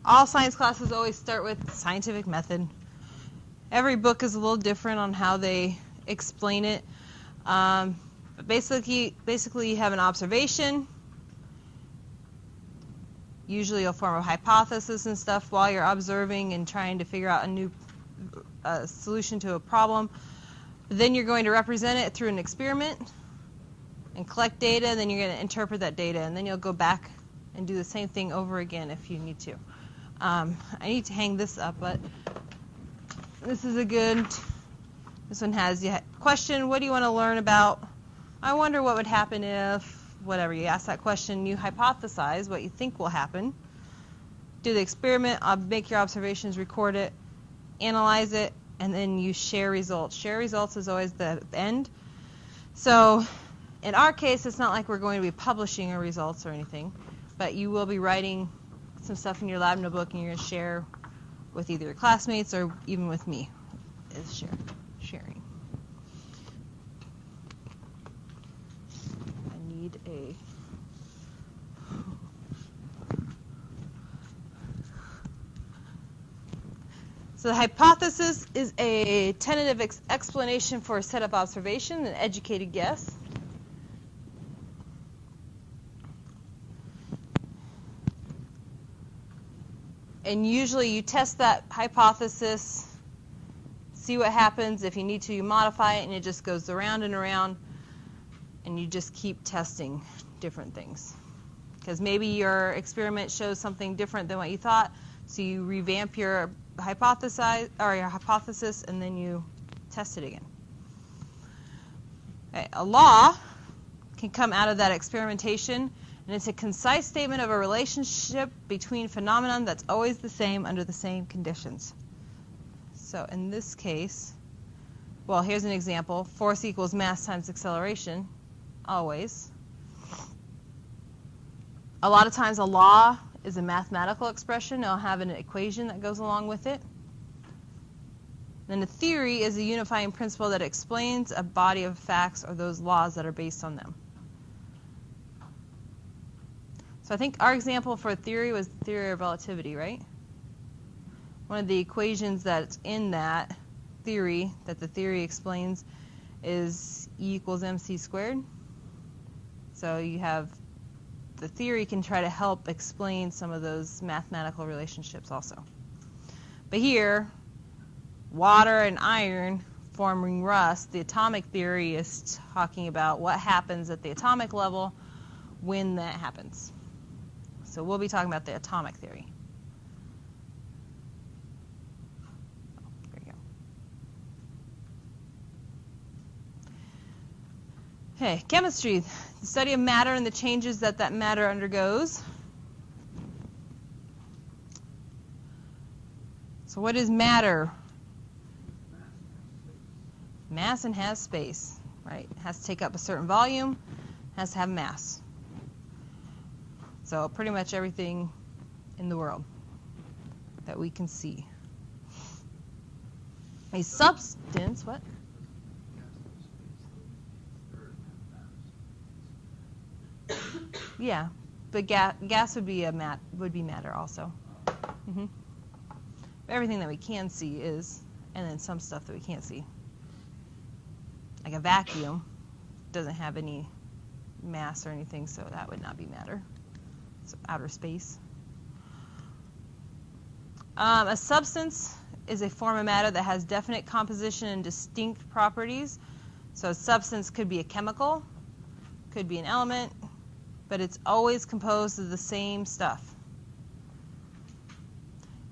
all science classes always start with scientific method. Every book is a little different on how they explain it. But basically you have an observation. Usually you'll form a hypothesis and stuff while you're observing and trying to figure out a new solution to a problem. Then you're going to represent it through an experiment and collect data, and then you're going to interpret that data, and then you'll go back and do the same thing over again if you need to. I need to hang this up, but this is a good, this one has, question, what do you want to learn about? I wonder what would happen if, whatever, you ask that question, you hypothesize what you think will happen, do the experiment, make your observations, record it, analyze it, and then you share results. Share results is always the end. So in our case, it's not like we're going to be publishing our results or anything, but you will be writing some stuff in your lab notebook and you're going to share with either your classmates or even with me, is sharing. I need a... So the hypothesis is a tentative explanation for a set of observation, an educated guess. And usually you test that hypothesis, see what happens. If you need to, you modify it, and it just goes around and around, and you just keep testing different things. Because maybe your experiment shows something different than what you thought, so you revamp your hypothesis, and then you test it again. Okay, a law can come out of that experimentation, and it's a concise statement of a relationship between phenomenon that's always the same under the same conditions. So in this case, well, here's an example. Force equals mass times acceleration, always. A lot of times a law is a mathematical expression. It'll have an equation that goes along with it. Then a theory is a unifying principle that explains a body of facts or those laws that are based on them. So I think our example for a theory was the theory of relativity, right? One of the equations that's in that theory, that the theory explains, is E equals mc squared. So you have, the theory can try to help explain some of those mathematical relationships also. But here, water and iron forming rust, the atomic theory is talking about what happens at the atomic level when that happens. So we'll be talking about the atomic theory. There you go. Okay, chemistry, the study of matter and the changes that that matter undergoes. So what is matter? Mass and has space, right? It has to take up a certain volume, has to have mass. So pretty much everything in the world that we can see. A substance, what? Yeah, but gas would be matter also. Mm-hmm. Everything that we can see is, and then some stuff that we can't see. Like a vacuum doesn't have any mass or anything, so that would not be matter. It's outer space. A substance is a form of matter that has definite composition and distinct properties. So a substance could be a chemical, could be an element, but it's always composed of the same stuff.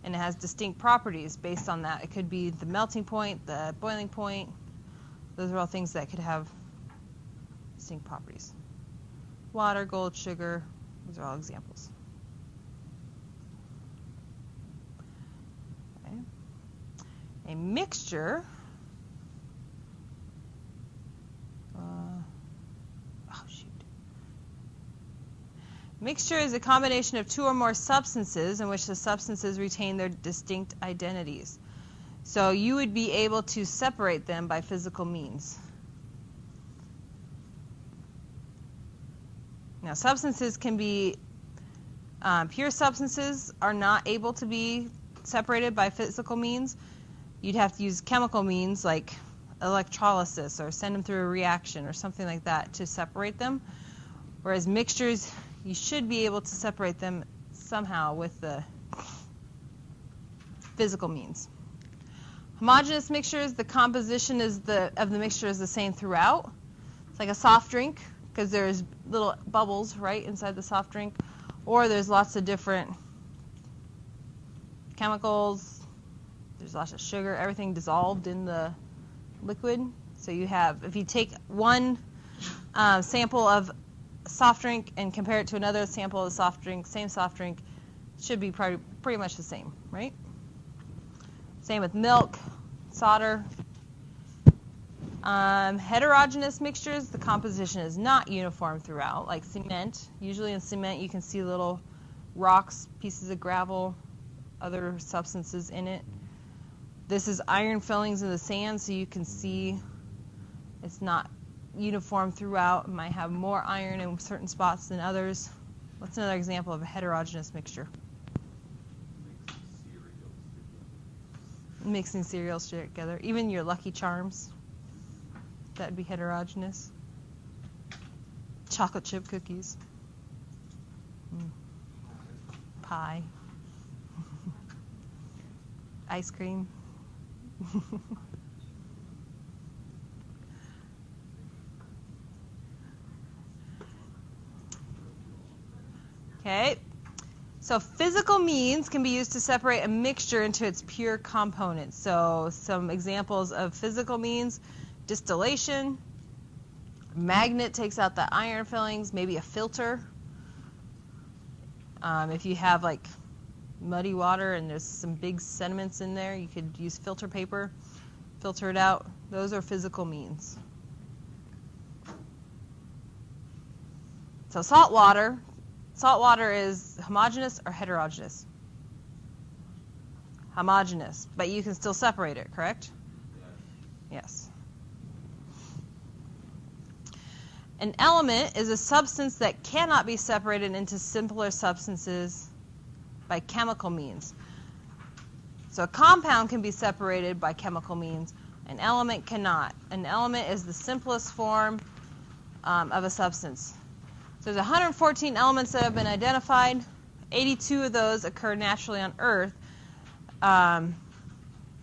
And it has distinct properties based on that. It could be the melting point, the boiling point. Those are all things that could have distinct properties. Water, gold, sugar, these are all examples. Okay. A mixture, Mixture is a combination of two or more substances in which the substances retain their distinct identities. So you would be able to separate them by physical means. Now, substances can be Pure substances are not able to be separated by physical means. You'd have to use chemical means like electrolysis or send them through a reaction or something like that to separate them. Whereas mixtures, you should be able to separate them somehow with the physical means. Homogeneous mixtures, the composition of the mixture is the same throughout. It's like a soft drink because there's little bubbles right inside the soft drink, or there's lots of different chemicals. There's lots of sugar, everything dissolved in the liquid. So you have, if you take one sample of soft drink and compare it to another sample of soft drink, same soft drink, should be pretty much the same, right? Same with milk, solder. Heterogeneous mixtures, the composition is not uniform throughout, like cement. Usually in cement you can see little rocks, pieces of gravel, other substances in it. This is iron fillings in the sand, so you can see it's not uniform throughout. It might have more iron in certain spots than others. What's another example of a heterogeneous mixture? Mixing cereals together. Even your Lucky Charms, that'd be heterogeneous. Chocolate chip cookies. Pie. Ice cream. Okay, so physical means can be used to separate a mixture into its pure components. So some examples of physical means: distillation, magnet takes out the iron fillings, maybe a filter. If you have like muddy water and there's some big sediments in there, you could use filter paper, filter it out. Those are physical means. So salt water. Salt water is homogeneous or heterogeneous? Homogeneous, but you can still separate it, correct? Yes. An element is a substance that cannot be separated into simpler substances by chemical means. So a compound can be separated by chemical means. An element cannot. An element is the simplest form of a substance. So there's 114 elements that have been identified. 82 of those occur naturally on Earth. The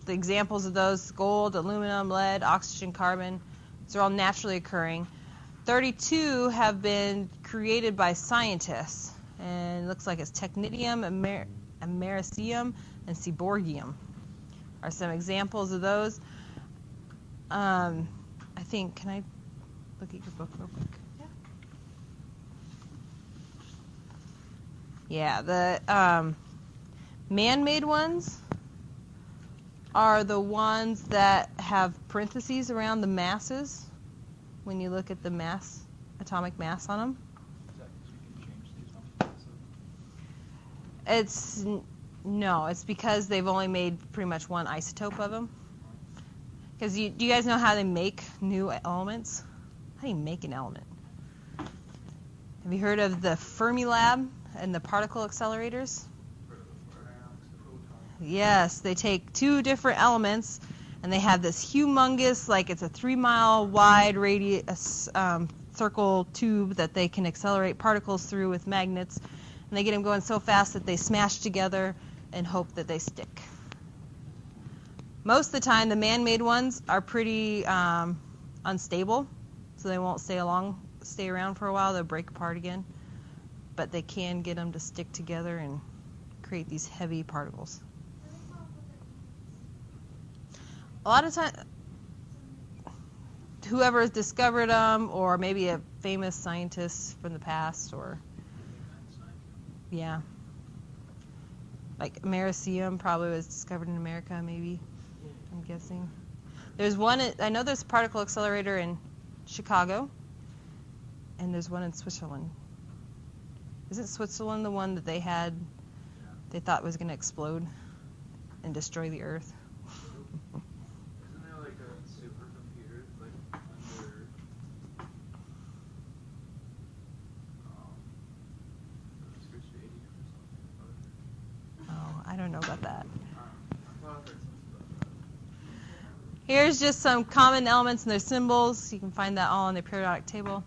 examples of those: gold, aluminum, lead, oxygen, carbon. These are all naturally occurring. 32 have been created by scientists. And it looks like it's technetium, americium, and seaborgium are some examples of those. I think, can I look at your book real quick? Yeah, the man-made ones are the ones that have parentheses around the masses when you look at the mass, atomic mass on them. Is that because we can change the atomic mass? No, it's because they've only made pretty much one isotope of them. Because do you guys know how they make new elements? How do you make an element? Have you heard of the Fermilab and the particle accelerators? Yes, they take two different elements and they have this humongous, like it's a 3-mile wide radius circle tube that they can accelerate particles through with magnets, and they get them going so fast that they smash together and hope that they stick. Most of the time, the man-made ones are pretty unstable, so they won't stay around for a while. They'll break apart again, but they can get them to stick together and create these heavy particles. A lot of times, whoever has discovered them, or maybe a famous scientist from the past, or yeah, like americium probably was discovered in America, maybe. I'm guessing. There's one. I know there's a particle accelerator in Chicago, and there's one in Switzerland. Isn't Switzerland the one that they thought was going to explode and destroy the Earth? Isn't there like a supercomputer like under Oxford Stadium or Here's just some common elements and their symbols. You can find that all in the periodic table.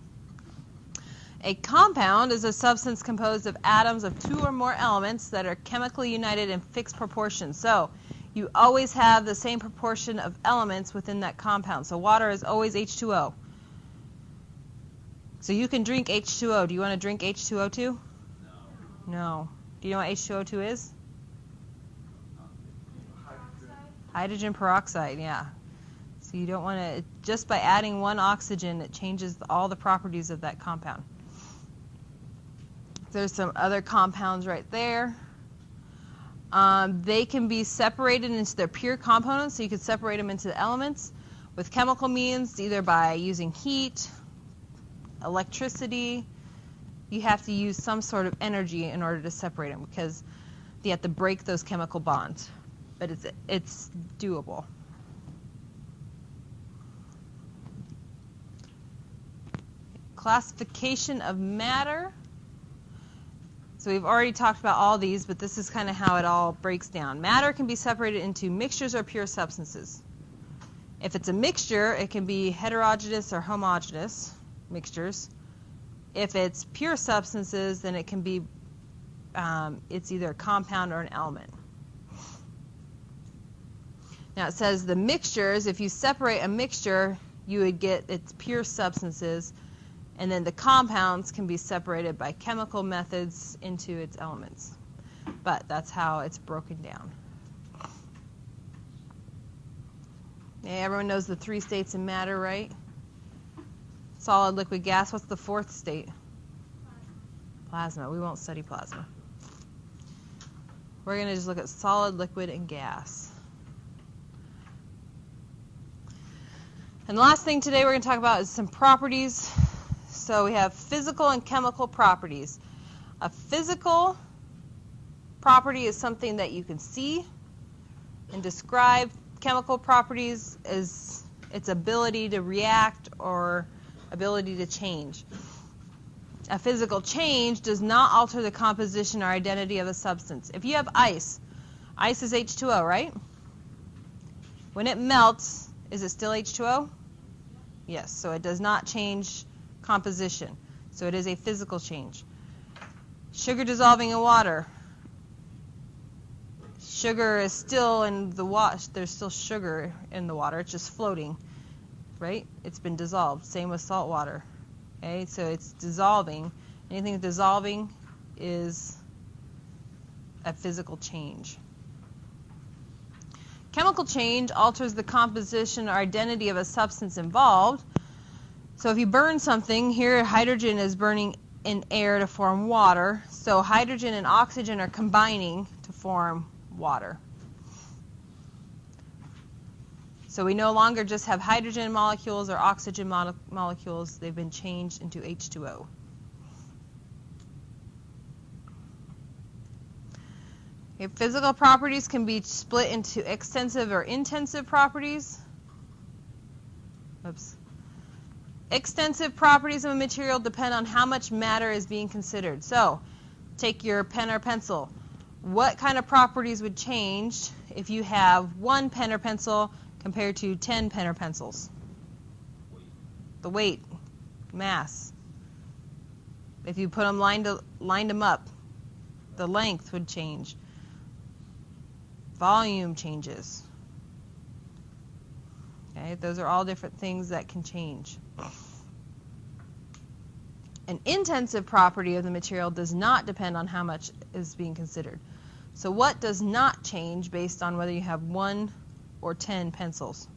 A compound is a substance composed of atoms of two or more elements that are chemically united in fixed proportions. So you always have the same proportion of elements within that compound. So water is always H2O. So you can drink H2O. Do you want to drink H2O too? No. Do you know what H2O2 is? Hydrogen peroxide, yeah. So you don't want to, just by adding one oxygen, it changes all the properties of that compound. There's some other compounds right there. They can be separated into their pure components, so you could separate them into the elements with chemical means, either by using heat, electricity. You have to use some sort of energy in order to separate them because you have to break those chemical bonds. But it's doable. Classification of matter. So we've already talked about all these, but this is kind of how it all breaks down. Matter can be separated into mixtures or pure substances. If it's a mixture, it can be heterogeneous or homogeneous mixtures. If it's pure substances, then it can be, it's either a compound or an element. Now it says the mixtures, if you separate a mixture, you would get its pure substances, and then the compounds can be separated by chemical methods into its elements. But that's how it's broken down. Yeah, everyone knows the three states in matter, right? Solid, liquid, gas. What's the fourth state? Plasma. We won't study plasma. We're going to just look at solid, liquid, and gas. And the last thing today we're going to talk about is some properties. So we have physical and chemical properties. A physical property is something that you can see and describe. Chemical properties is its ability to react or ability to change. A physical change does not alter the composition or identity of a substance. If you have ice, ice is H2O, right? When it melts, is it still H2O? Yes, so it does not change composition. So it is a physical change. Sugar dissolving in water. Sugar is still in the water. There's still sugar in the water. It's just floating, right? It's been dissolved. Same with salt water. Okay, so it's dissolving. Anything that's dissolving is a physical change. Chemical change alters the composition or identity of a substance involved. So if you burn something, here hydrogen is burning in air to form water. So hydrogen and oxygen are combining to form water. So we no longer just have hydrogen molecules or oxygen molecules. They've been changed into H2O. Okay, physical properties can be split into extensive or intensive properties. Oops. Extensive properties of a material depend on how much matter is being considered. So, take your pen or pencil. What kind of properties would change if you have one pen or pencil compared to 10 pen or pencils? The weight, mass. If you put them lined them up, the length would change. Volume changes. Okay, those are all different things that can change. An intensive property of the material does not depend on how much is being considered. So what does not change based on whether you have 1 or 10 pencils?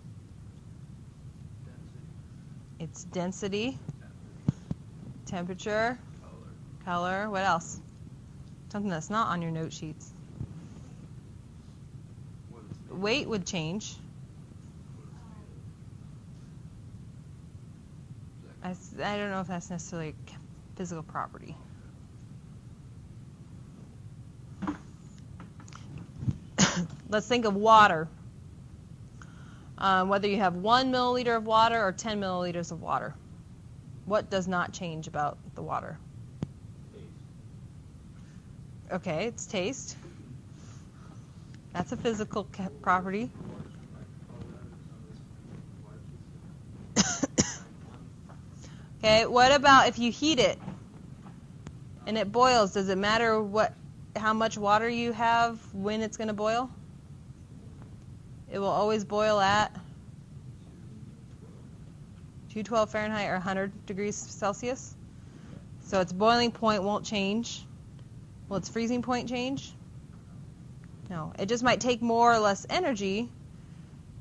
It's density, temperature, color. What else? Something that's not on your note sheets. Weight would change. I don't know if that's necessarily a physical property. Let's think of water. Whether you have 1 milliliter of water or 10 milliliters of water. What does not change about the water? Okay, it's taste. That's a physical property. Okay, what about if you heat it and it boils? Does it matter how much water you have when it's going to boil? It will always boil at 212 Fahrenheit or 100 degrees Celsius. So its boiling point won't change. Will its freezing point change? No. It just might take more or less energy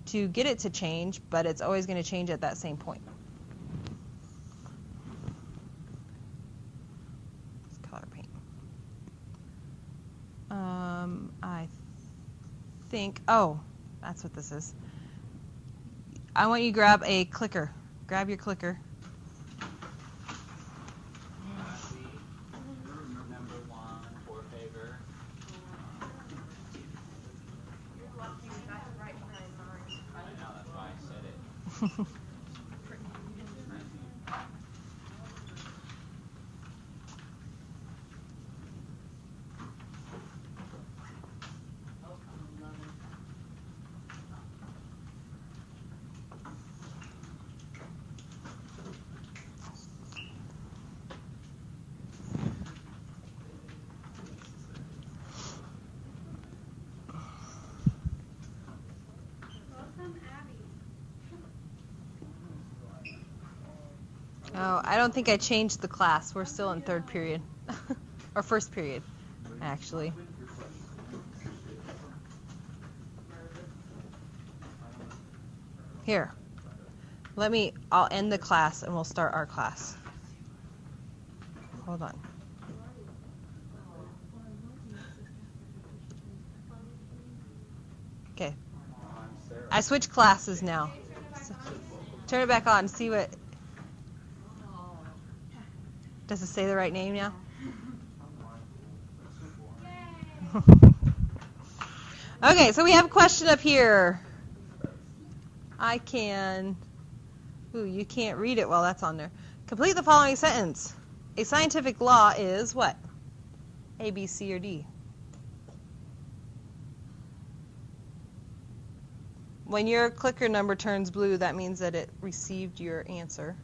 to get it to change, but it's always going to change at that same point. Let's color paint. I think, oh, that's what this is. I want you to grab a clicker. Grab your clicker. Number 1 for favor. I know, that's why I said it. Oh, I don't think I changed the class. We're still in third period. Or first period, actually. Here. I'll end the class and we'll start our class. Hold on. Okay. I switched classes now. So, turn it back on. See what... Does it say the right name now? Okay, so we have a question up here. Ooh, you can't read it while that's on there. Complete the following sentence. A scientific law is what? A, B, C, or D? When your clicker number turns blue, that means that it received your answer.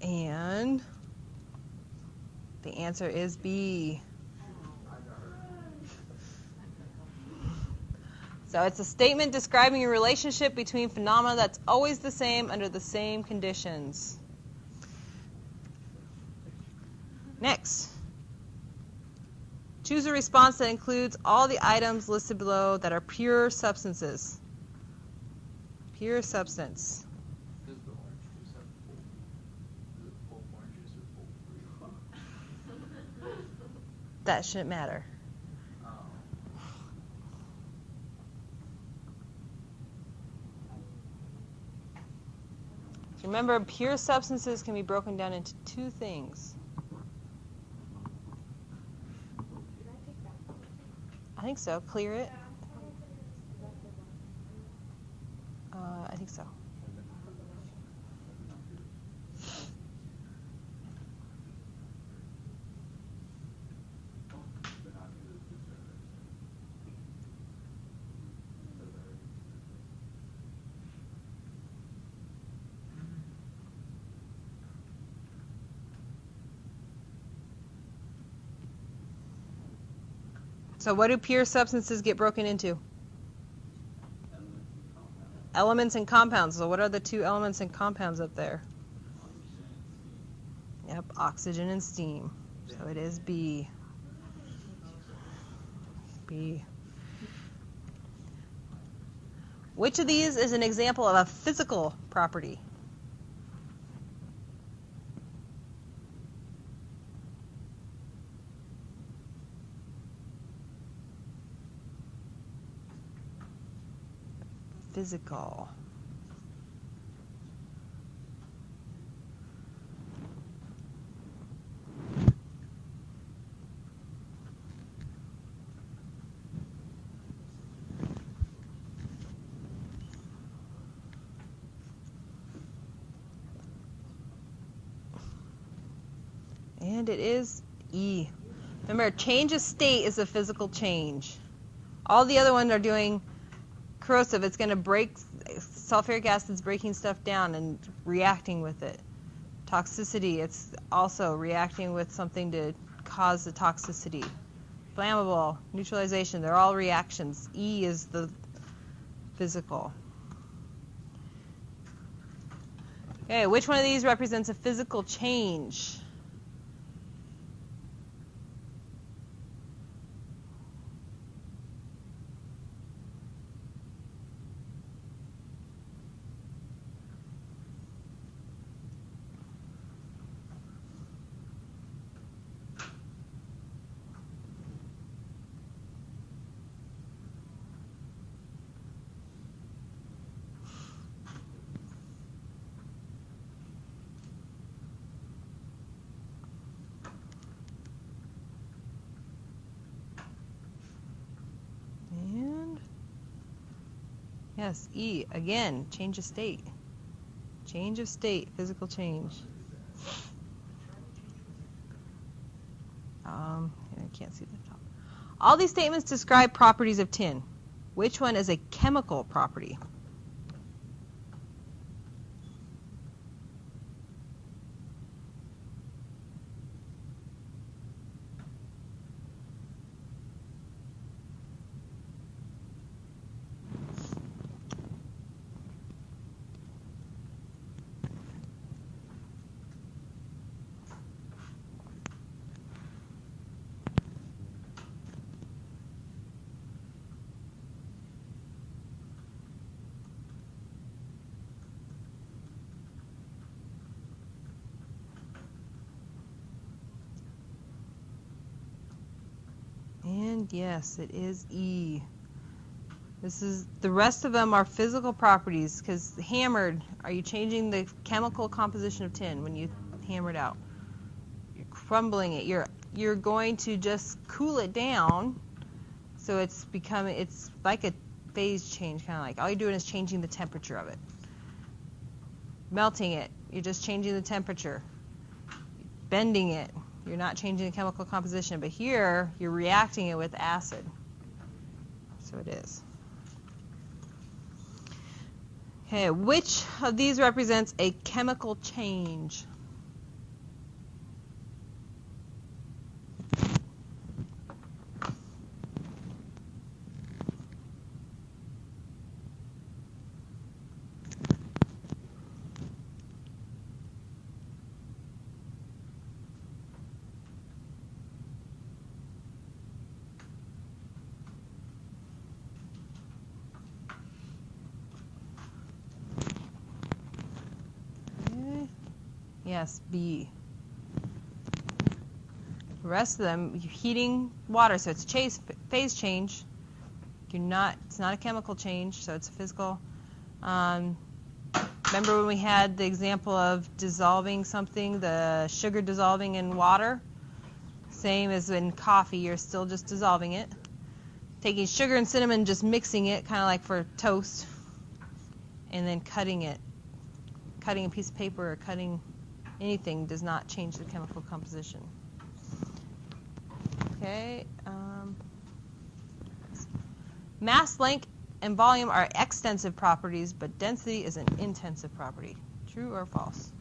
And the answer is B. So it's a statement describing a relationship between phenomena that's always the same under the same conditions. Next. Choose a response that includes all the items listed below that are pure substances. Pure substance. Does the orange juice have full? Is it full orange juice or full fruit? That shouldn't matter. Oh. Remember, pure substances can be broken down into two things. I think so. Clear it. I think so. So what do pure substances get broken into? Elements and compounds. So what are the two elements and compounds up there? Yep, oxygen and steam. So it is B. B. Which of these is an example of a physical property? Physical. And it is E. Remember, change of state is a physical change. All the other ones are doing corrosive. It's going to break, sulfuric acid's breaking stuff down and reacting with it. Toxicity, it's also reacting with something to cause the toxicity. Flammable, neutralization, they're all reactions. E is the physical. Okay, which one of these represents a physical change? Yes, E, again, change of state. Change of state, physical change. I can't see the top. All these statements describe properties of tin. Which one is a chemical property? And yes, it is E. This is, the rest of them are physical properties, because hammered, are you changing the chemical composition of tin when you hammer it out? You're crumbling it. You're going to just cool it down, so it's like a phase change, kind of like all you're doing is changing the temperature of it. Melting it, you're just changing the temperature. Bending it, you're not changing the chemical composition, but here you're reacting it with acid. So it is. Okay, which of these represents a chemical change? Yes, B. The rest of them, you're heating water, so it's phase change. It's not a chemical change, so it's a physical. Remember when we had the example of dissolving something, the sugar dissolving in water? Same as in coffee, you're still just dissolving it. Taking sugar and cinnamon, just mixing it, kind of like for toast, and then cutting it. Cutting a piece of paper or cutting anything does not change the chemical composition. Okay. Mass, length, and volume are extensive properties, but density is an intensive property. True or false?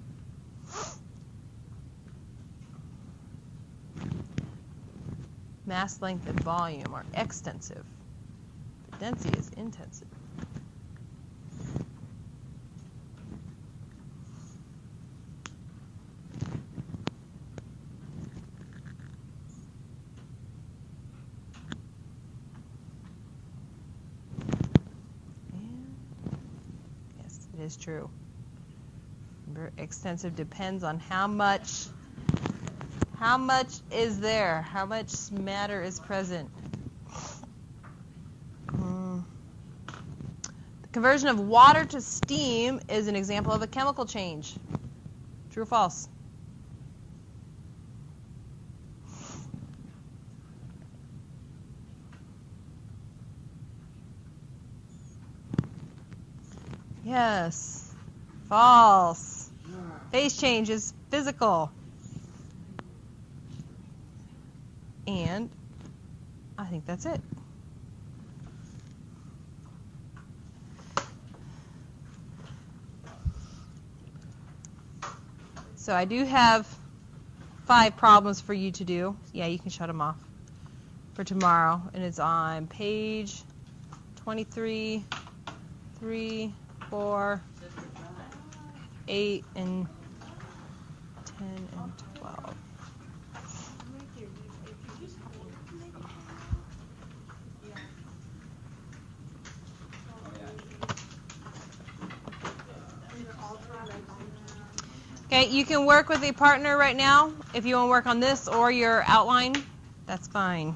Mass, length, and volume are extensive, but density is intensive. Is true. Remember, extensive depends on how much is there, how much matter is present. The conversion of water to steam is an example of a chemical change. True or false? Yes. False. Phase change is physical. And I think that's it. So I do have 5 problems for you to do. Yeah, you can shut them off for tomorrow. And it's on page 23, 3, 4, 8, and 10, and 12. Okay, you can work with a partner right now if you want to work on this or your outline. That's fine.